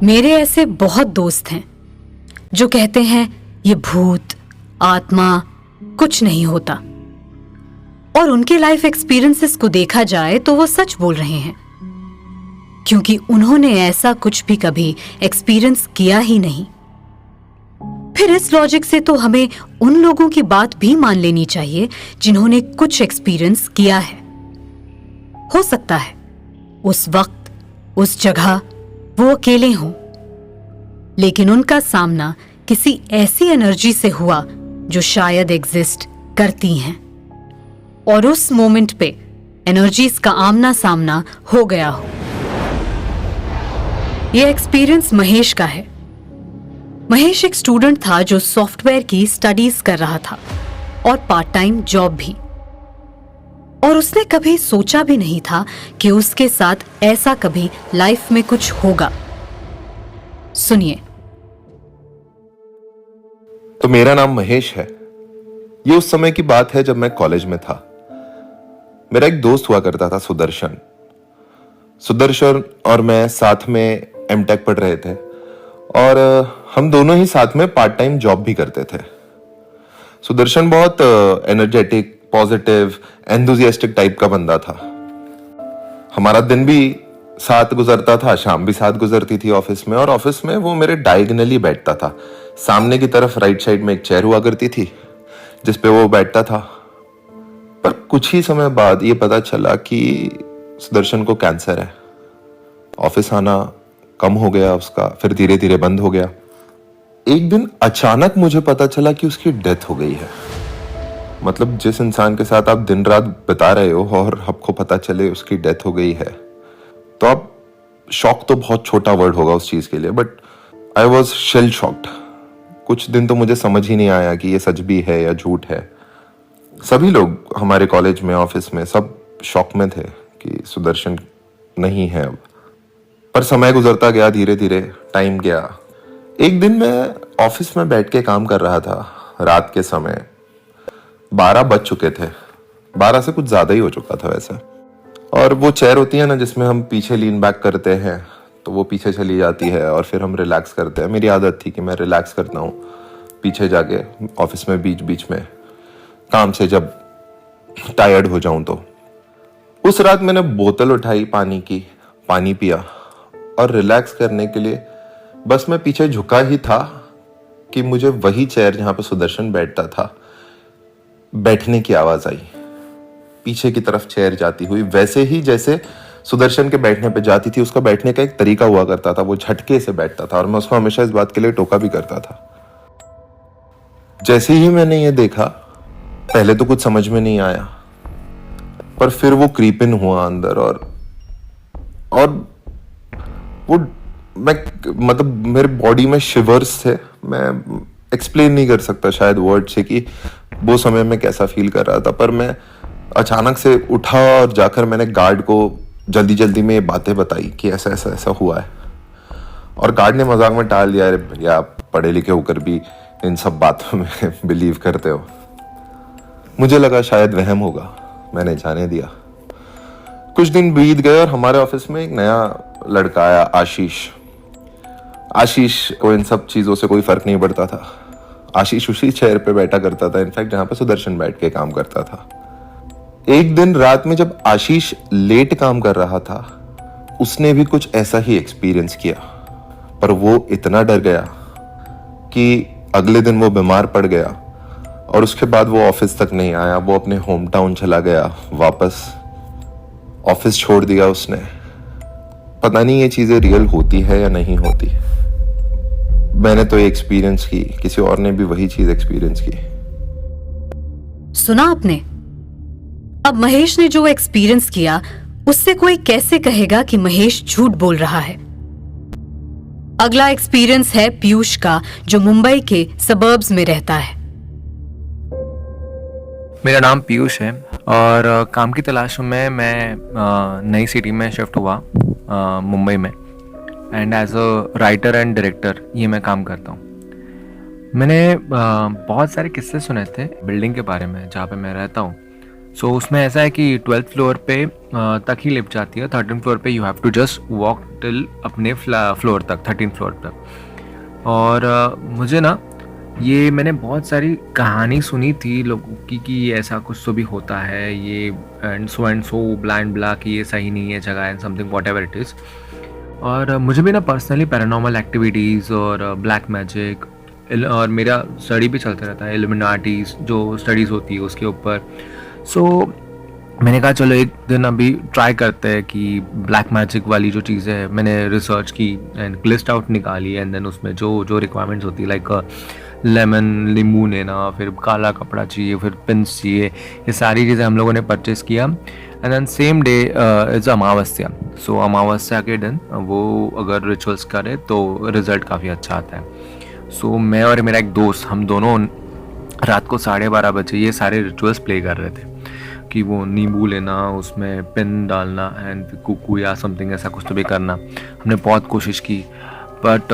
मेरे ऐसे बहुत दोस्त हैं जो कहते हैं ये भूत आत्मा कुछ नहीं होता, और उनके लाइफ एक्सपीरियंसेस को देखा जाए तो वो सच बोल रहे हैं, क्योंकि उन्होंने ऐसा कुछ भी कभी एक्सपीरियंस किया ही नहीं। फिर इस लॉजिक से तो हमें उन लोगों की बात भी मान लेनी चाहिए जिन्होंने कुछ एक्सपीरियंस किया है। हो सकता है उस वक्त उस जगह वो अकेले हों, लेकिन उनका सामना किसी ऐसी एनर्जी से हुआ जो शायद एग्जिस्ट करती हैं, और उस मोमेंट पे एनर्जीज का आमना सामना हो गया हो। यह एक्सपीरियंस महेश का है। महेश एक स्टूडेंट था जो सॉफ्टवेयर की स्टडीज कर रहा था और पार्ट टाइम जॉब भी, और उसने कभी सोचा भी नहीं था कि उसके साथ ऐसा कभी लाइफ में कुछ होगा। सुनिए। तो मेरा नाम महेश है। ये उस समय की बात है जब मैं कॉलेज में था। मेरा एक दोस्त हुआ करता था सुदर्शन। सुदर्शन और मैं साथ में एमटेक पढ़ रहे थे और हम दोनों ही साथ में पार्ट टाइम जॉब भी करते थे। सुदर्शन बहुत एनर्जेटिक, पॉजिटिव, एंथुसियास्टिक टाइप का बंदा था। हमारा दिन भी साथ गुजरता था, शाम भी साथ गुजरती थी ऑफिस में, और ऑफिस में वो मेरे डायगोनली बैठता था। सामने की तरफ राइट साइड में एक चेयर हुआ करती थी जिसपे वो बैठता था। पर कुछ ही समय बाद ये पता चला कि सुदर्शन को कैंसर है। ऑफिस आना कम हो गया उसका, फिर धीरे धीरे बंद हो गया। एक दिन अचानक मुझे पता चला कि उसकी डेथ हो गई है। मतलब जिस इंसान के साथ आप दिन रात बिता रहे हो और आपको पता चले उसकी डेथ हो गई है, तो आप शॉक तो बहुत छोटा वर्ड होगा उस चीज के लिए, but I was shell shocked. कुछ दिन तो मुझे समझ ही नहीं आया कि ये सच भी है या झूठ है। सभी लोग हमारे कॉलेज में, ऑफिस में, सब शॉक में थे कि सुदर्शन नहीं है अब। पर समय गुजरता गया, धीरे धीरे टाइम गया। एक दिन मैं ऑफिस में बैठ के काम कर रहा था। रात के समय 12 बज चुके थे। 12 से कुछ ज्यादा ही हो चुका था वैसे। और वो चेयर होती है ना जिसमें हम पीछे लीन बैक करते हैं, तो वो पीछे चली जाती है और फिर हम रिलैक्स करते हैं। मेरी आदत थी कि मैं रिलैक्स करता हूँ पीछे जाके ऑफिस में, बीच बीच में काम से जब टायर्ड हो जाऊं तो। उस रात मैंने बोतल उठाई पानी की, पानी पिया, और रिलैक्स करने के लिए बस मैं पीछे झुका ही था कि मुझे वही चेयर जहां पे सुदर्शन बैठता था, बैठने की आवाज आई। पीछे की तरफ चेयर जाती हुई, वैसे ही जैसे सुदर्शन के बैठने पे जाती थी। उसका बैठने का एक तरीका हुआ करता था, वो झटके से बैठता था, और मैं उसको हमेशा इस बात के लिए टोका भी करता था। जैसे ही मैंने ये देखा, पहले तो कुछ समझ में नहीं आया, पर फिर वो क्रीप इन हुआ अंदर, और वो मैं मतलब मेरे बॉडी में शिवर्स थे। मैं एक्सप्लेन नहीं कर सकता शायद वर्ड से कि वो समय में कैसा फील कर रहा था। पर मैं अचानक से उठा और जाकर मैंने गार्ड को जल्दी जल्दी में ये बातें बताई कि ऐसा ऐसा ऐसा हुआ है। और गार्ड ने मजाक में टाल दिया, अरे भैया आप पढ़े लिखे होकर भी इन सब बातों में बिलीव करते हो। मुझे लगा शायद वहम होगा, मैंने जाने दिया। कुछ दिन बीत गए और हमारे ऑफिस में एक नया लड़का आया, आशीष को इन सब चीजों से कोई फर्क नहीं पड़ता था। आशीष उसी चेयर पे बैठा करता था, इनफैक्ट जहां पे सुदर्शन बैठ के काम करता था। एक दिन रात में जब आशीष लेट काम कर रहा था, उसने भी कुछ ऐसा ही एक्सपीरियंस किया, पर वो इतना डर गया कि अगले दिन वो बीमार पड़ गया, और उसके बाद वो ऑफिस तक नहीं आया। वो अपने होम टाउन चला गया, वापस ऑफिस छोड़ दिया उसने। पता नहीं ये चीजें रियल होती है या नहीं होती। मैंने तो ये एक्सपीरियंस की, किसी और ने भी वही चीज एक्सपीरियंस की। सुना आपने? अब महेश ने जो एक्सपीरियंस किया, उससे कोई कैसे कहेगा कि महेश झूठ बोल रहा है। अगला एक्सपीरियंस है पीयूष का, जो मुंबई के सबर्ब्स में रहता है। मेरा नाम पीयूष है और काम की तलाश में मैं नई सिटी में शिफ्ट हुआ मुंबई में, and as a writer and director ये मैं काम करता हूँ। मैंने बहुत सारे किस्से सुने थे बिल्डिंग के बारे में जहाँ पे मैं रहता हूँ। सो उसमें ऐसा है कि 12th फ्लोर पे तक ही लिफ्ट जाती है, 13th फ्लोर पे you have to just walk till अपने फ्लोर तक, 13 फ्लोर तक। और मुझे ना ये मैंने बहुत सारी कहानी सुनी थी लोगों की कि ऐसा कुछ तो भी होता है, ये एंड सो ब्लाइंड ब्ला कि ये सही नहीं है जगह and something what ever it is. और मुझे भी ना पर्सनली पैरानॉर्मल एक्टिविटीज़ और ब्लैक मैजिक और मेरा स्टडी भी चलता रहता है, इल्यूमिनाटीज जो स्टडीज़ होती है उसके ऊपर। सो मैंने कहा चलो एक दिन अभी ट्राई करते हैं कि ब्लैक मैजिक वाली जो चीज़ें है, मैंने रिसर्च की एंड लिस्ट आउट निकाली एंड देन उसमें जो जो रिक्वायरमेंट्स होती है लाइक लेमन, नींबू लेना, फिर काला कपड़ा चाहिए, फिर पिंस चाहिए, ये सारी चीज़ें हम लोगों ने परचेज़ किया। And then same day is Amavasya. So अमावस्या के दिन वो अगर रिचुअल्स करे तो रिज़ल्ट काफ़ी अच्छा आता है। सो मैं और मेरा एक दोस्त, हम दोनों रात को 12:30 बजे ये सारे रिचुअल्स प्ले कर रहे थे कि वो नींबू लेना, उसमें पिन डालना एंड कुकू या समथिंग ऐसा कुछ तो भी करना। हमने बहुत कोशिश की बट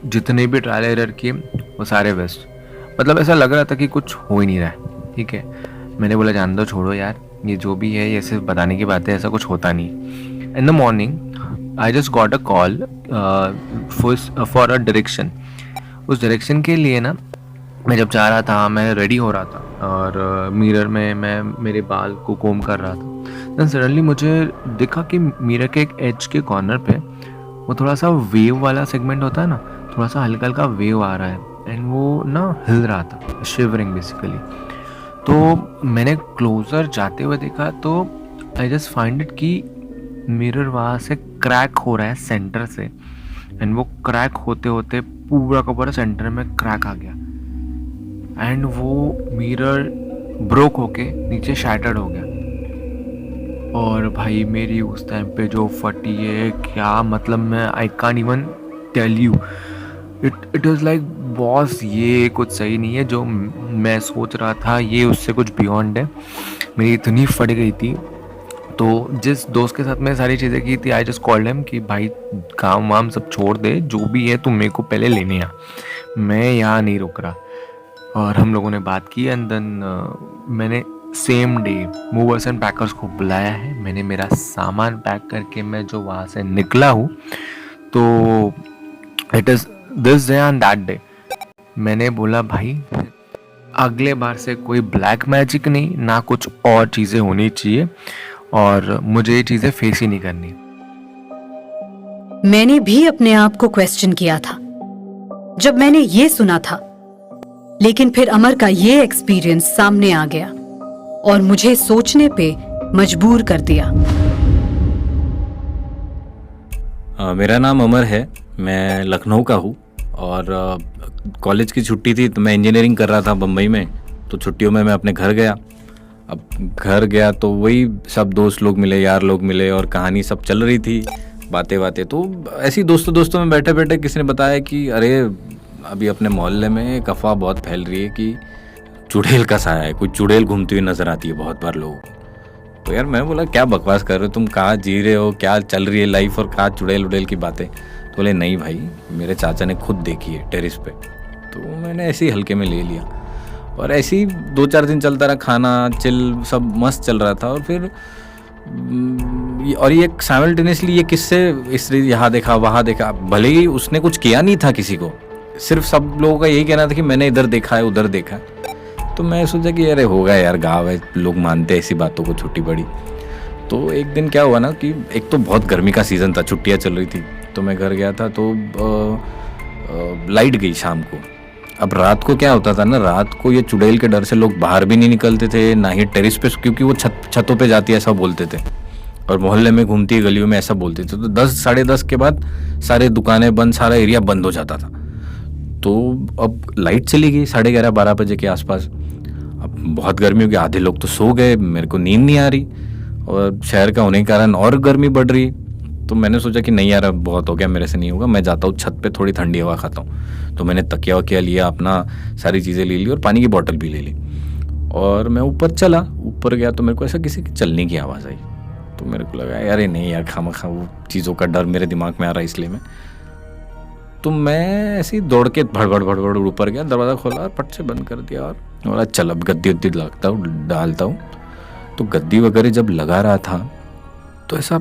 जितने भी ट्रायल एरर किए वो सारे वेस्ट। मतलब ऐसा लग रहा था कि कुछ हो ही नहीं रहा है। ठीक है, मैंने बोला जान दो, छोड़ो यार, ये जो भी है ये सिर्फ बताने की बात है, ऐसा कुछ होता नहीं। In the morning I just got a call for a direction. उस डायरेक्शन के लिए ना मैं जब जा रहा था, मैं रेडी हो रहा था और मिरर में मैं मेरे बाल को कोम कर रहा था। देन सडनली मुझे दिखा कि मिरर के एक एज के कॉर्नर पे वो थोड़ा सा वेव वाला सेगमेंट होता है ना, थोड़ा सा हल्का हल्का वेव आ रहा है एंड वो ना हिल रहा था, शिवरिंग बेसिकली। तो मैंने क्लोजर जाते हुए देखा तो आई जस्ट फाइंड इट कि मिरर वहाँ से क्रैक हो रहा है सेंटर से एंड वो क्रैक होते होते पूरा का पूरा सेंटर में क्रैक आ गया एंड वो मिरर ब्रोक होके नीचे शैटर्ड हो गया। और भाई मेरी उस टाइम पे जो फटी है क्या, मतलब मैं I can't even tell you, it is like boss ये कुछ सही नहीं है, जो मैं सोच रहा था ये उससे कुछ बियॉन्ड है। मेरी इतनी फट गई थी। तो जिस दोस्त के साथ मैं सारी चीज़ें की थी, आई जस्ट कॉल्ड हिम कि भाई काम वाम सब छोड़ दे, जो भी है तुम मेरे को पहले लेने आ, मैं यहाँ नहीं रुक रहा। और हम लोगों ने बात की एंड देन मैंने same day movers and packers को बुलाया है। मैंने मेरा सामान पैक करके मैं जो वहाँ से निकला हूँ, तो it is this day and that day मैंने बोला भाई अगले बार से कोई ब्लैक मैजिक नहीं, ना कुछ और चीज़ें होनी चाहिए और मुझे ये चीज़ें फेस ही नहीं करनी। मैंने भी अपने आप को क्वेश्चन किया था जब मैंने ये सुना था, लेकिन फिर अमर का ये एक्सपीरियंस सामने आ गया और मुझे सोचने पे मजबूर कर दिया। मेरा नाम अमर है, मैं लखनऊ का हूँ और कॉलेज की छुट्टी थी तो मैं इंजीनियरिंग कर रहा था बम्बई में। तो छुट्टियों में मैं अपने घर गया। अब घर गया तो वही सब दोस्त लोग मिले, यार लोग मिले और कहानी सब चल रही थी, बातें बातें। तो ऐसी दोस्तों में बैठे बैठे किसी ने बताया कि अरे अभी अपने मोहल्ले में एक अफवाह बहुत फैल रही है कि चुड़ैल का साया है, कोई चुड़ैल घूमती हुई नजर आती है बहुत बार लोगों को। तो यार मैं बोला क्या बकवास कर रहे हो तुम, कहाँ जी रहे हो, क्या चल रही है लाइफ और कहाँ चुड़ैल उड़ैल की बातें। तो बोले नहीं भाई मेरे चाचा ने खुद देखी है टेरिस पे। तो मैंने ऐसे ही हल्के में ले लिया और ऐसे ही 2-4 दिन चलता रहा, खाना चिल सब मस्त चल रहा था। और फिर और ये साइमल्टेनियसली ये किससे इस यहाँ देखा वहाँ देखा, भले ही उसने कुछ किया नहीं था किसी को, सिर्फ सब लोगों का यही कहना था कि मैंने इधर देखा है उधर देखा है। तो मैं सोचा कि अरे होगा यार, गाँव है, लोग मानते हैं ऐसी बातों को, छोटी बड़ी। तो एक दिन क्या हुआ ना कि एक तो बहुत गर्मी का सीज़न था, छुट्टियाँ चल रही थी, तो मैं घर गया था तो लाइट गई शाम को। अब रात को क्या होता था ना, रात को ये चुड़ैल के डर से लोग बाहर भी नहीं निकलते थे, ना ही टेरिस पे, क्योंकि वो छतों पे जाती है ऐसा बोलते थे, और मोहल्ले में घूमती है गलियों में ऐसा बोलते थे। तो 10 साढ़े 10 के बाद सारे दुकानें बंद, सारा एरिया बंद हो जाता था। तो अब लाइट चली गई 11:30-12 बजे के आसपास। अब बहुत गर्मी हो गई, आधे लोग तो सो गए, मेरे को नींद नहीं आ रही और शहर का होने के कारण और गर्मी बढ़ रही। तो मैंने सोचा कि नहीं यार अब बहुत हो गया, मेरे से नहीं होगा, मैं जाता हूँ छत पे थोड़ी ठंडी हवा खाता हूँ। तो मैंने तकिया वकिया लिया, अपना सारी चीज़ें ले ली और पानी की बोतल भी ले ली और मैं ऊपर चला। ऊपर गया तो मेरे को ऐसा किसी की चलने की आवाज़ आई। तो मेरे को लगा यार नहीं यार, खामखा वो चीज़ों का डर मेरे दिमाग में आ रहा है, इसलिए तो मैं ऐसे ही दौड़ के भड़बड़ ऊपर गया, दरवाज़ा खोला और पट से बंद कर दिया और बोला चल अब गद्दी उद्दी लगता हूँ, डालता हूँ। तो गद्दी वगैरह जब लगा रहा था तो ऐसा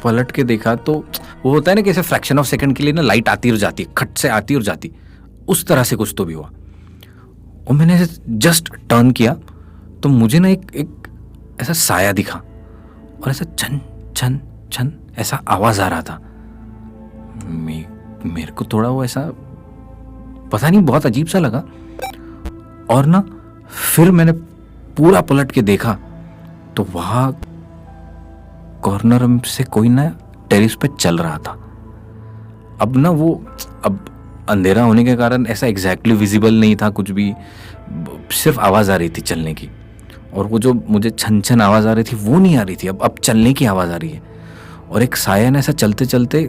पलट के देखा तो वो होता है ना कि ऐसे फ्रैक्शन ऑफ सेकंड के लिए ना लाइट आती और जाती है, खट से आती और जाती, उस तरह से कुछ तो भी हुआ। और मैंने ऐसे जस्ट टर्न किया तो मुझे ना एक ऐसा साया दिखा और ऐसा छन छन छन ऐसा आवाज आ रहा था। मेरे को थोड़ा वो ऐसा पता नहीं बहुत अजीब सा लगा। और ना फिर मैंने पूरा पलट के देखा तो वहां कॉर्नर से कोई ना टेरिस पे चल रहा था। अब ना वो अब अंधेरा होने के कारण ऐसा एग्जैक्टली विजिबल नहीं था कुछ भी, सिर्फ आवाज़ आ रही थी चलने की। और वो जो मुझे छन छन आवाज़ आ रही थी वो नहीं आ रही थी, अब चलने की आवाज़ आ रही है। और एक साया ने ऐसा चलते चलते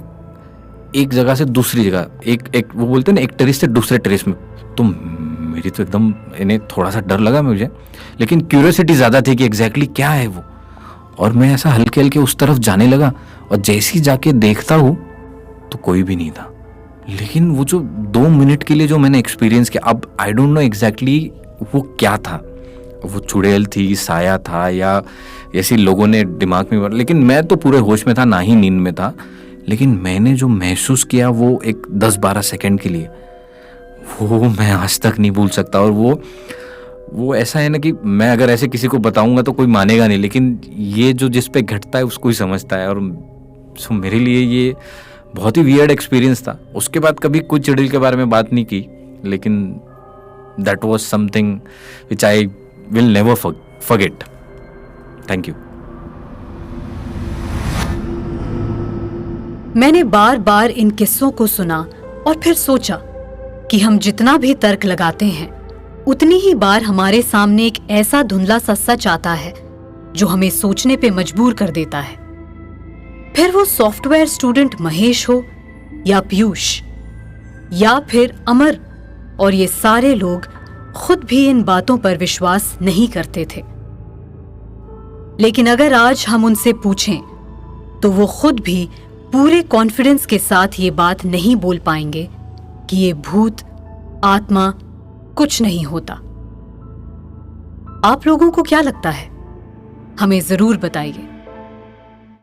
एक जगह से दूसरी जगह, एक वो बोलते हैं ना एक टेरिस से दूसरे टेरिस में, तो मेरी तो एकदम इन्हें थोड़ा सा डर लगा मुझे, लेकिन क्यूरियोसिटी ज़्यादा थी कि एग्जैक्टली क्या है वो। और मैं ऐसा हल्के हल्के उस तरफ जाने लगा और जैसे ही जाके देखता हूँ तो कोई भी नहीं था। लेकिन वो जो 2 मिनट के लिए जो मैंने एक्सपीरियंस किया, अब आई डोंट नो एग्जैक्टली वो क्या था, वो चुड़ैल थी, साया था, या ऐसे लोगों ने दिमाग में, लेकिन मैं तो पूरे होश में था, ना ही नींद में था। लेकिन मैंने जो महसूस किया वो एक 10-12 सेकंड के लिए, वो मैं आज तक नहीं भूल सकता। और वो ऐसा है ना कि मैं अगर ऐसे किसी को बताऊंगा तो कोई मानेगा नहीं, लेकिन ये जो जिस पे घटता है उसको ही समझता है। और सो मेरे लिए ये बहुत ही वियर्ड एक्सपीरियंस था। उसके बाद कभी कोई चुड़ैल के बारे में बात नहीं की, लेकिन that was something which I will never forget. Thank you. मैंने बार बार इन किस्सों को सुना और फिर सोचा कि हम जितना भी तर्क लगाते हैं उतनी ही बार हमारे सामने एक ऐसा धुंधला सा सच आता है जो हमें सोचने पे मजबूर कर देता है। फिर वो सॉफ्टवेयर स्टूडेंट महेश हो या पीयूष या फिर अमर, और ये सारे लोग खुद भी इन बातों पर विश्वास नहीं करते थे। लेकिन अगर आज हम उनसे पूछें तो वो खुद भी पूरे कॉन्फिडेंस के साथ ये बात नहीं बोल पाएंगे कि ये भूत, आत्मा कुछ नहीं होता। आप लोगों को क्या लगता है? हमें जरूर बताइए।